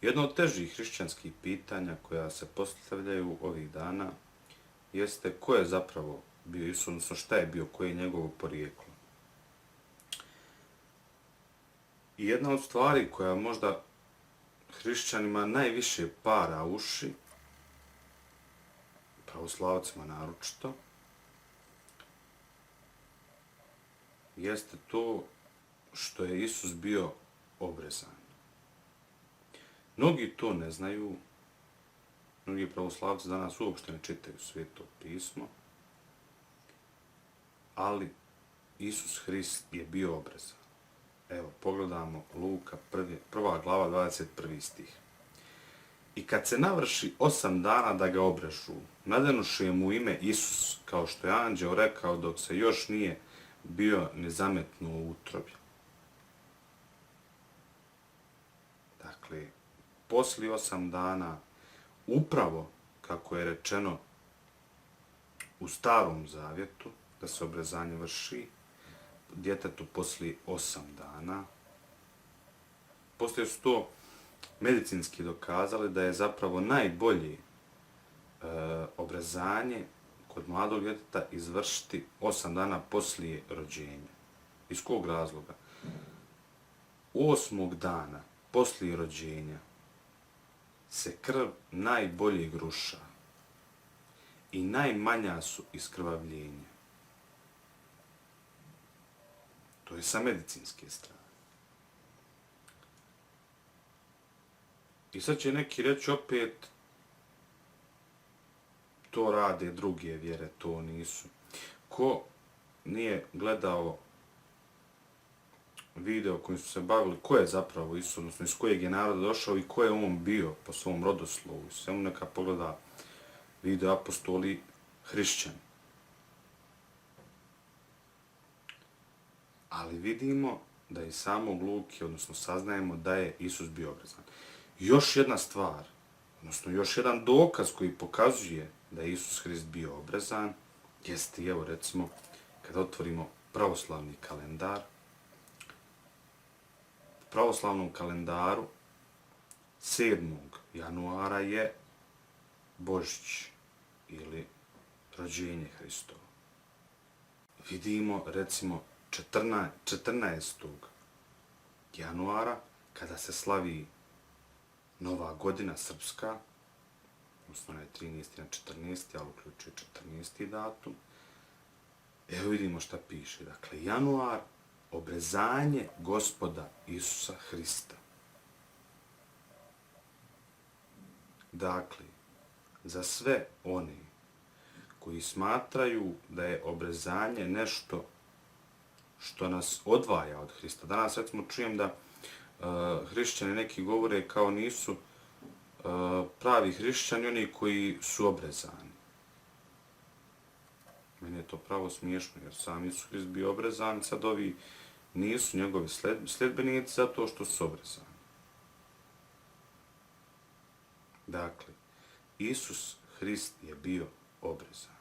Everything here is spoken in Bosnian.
Jedno od težih hrišćanskih pitanja koja se postavljaju ovih dana jeste ko je zapravo bio Isus, odnosno šta je bio, koje je njegovo porijeklo. I jedna od stvari koja možda hrišćanima najviše para uši, pravoslavcima naročito, jeste to što je Isus bio obrezan. Mnogi to ne znaju, mnogi pravoslavci danas uopšte ne čitaju Sveto pismo, ali Isus Hrist je bio obrezan. Evo, pogledamo Luka, prva glava, 21. stih. I kad se navrši 8 dana da ga obrežu, nadenuše mu ime Isus, kao što je anđeo rekao dok se još nije bio nezametnuo u utrobi. Dakle, poslije 8 dana, upravo kako je rečeno u Starom Zavjetu, da se obrezanje vrši djetetu poslije 8 dana. Poslije su to medicinski dokazali da je zapravo najbolje obrezanje kod mladog djeteta izvršiti 8 dana poslije rođenja. Iz kog razloga? 8. dana poslije rođenja se krv najbolje gruša i najmanja su iskrvavljenja. To je sa medicinske strane. I sad će neki reći opet, to rade druge vjere, to nisu. Ko nije gledao video kojim su se bavili ko je zapravo Isus, odnosno iz kojeg je naroda došao i ko je on bio po svom rodoslovu. Svemu neka pogleda video apostoli hrišćani. Ali vidimo da iz samog Luke, odnosno saznajemo da je Isus bio obrezan. Još jedna stvar, odnosno još jedan dokaz koji pokazuje da je Isus Hrist bio obrezan, jeste, evo recimo, kada otvorimo pravoslavni kalendar. U pravoslavnom kalendaru 7. januara je Božić ili rođenje Hristovo. Vidimo recimo 14. januara kada se slavi Nova godina srpska, odnosno ne 13. na 14. ali uključuje 14. datum. Evo vidimo šta piše. Dakle, januar, obrezanje Gospoda Isusa Hrista. Dakle, za sve oni koji smatraju da je obrezanje nešto što nas odvaja od Hrista. Danas recimo čujem da hrišćani neki govore kao nisu pravi hrišćani oni koji su obrezani. Meni je to pravo smiješno jer sam Isus Hrist bio obrezan, sad ovi nisu njegovi sljedbenici zato što su obrezani. Dakle, Isus Hrist je bio obrezan.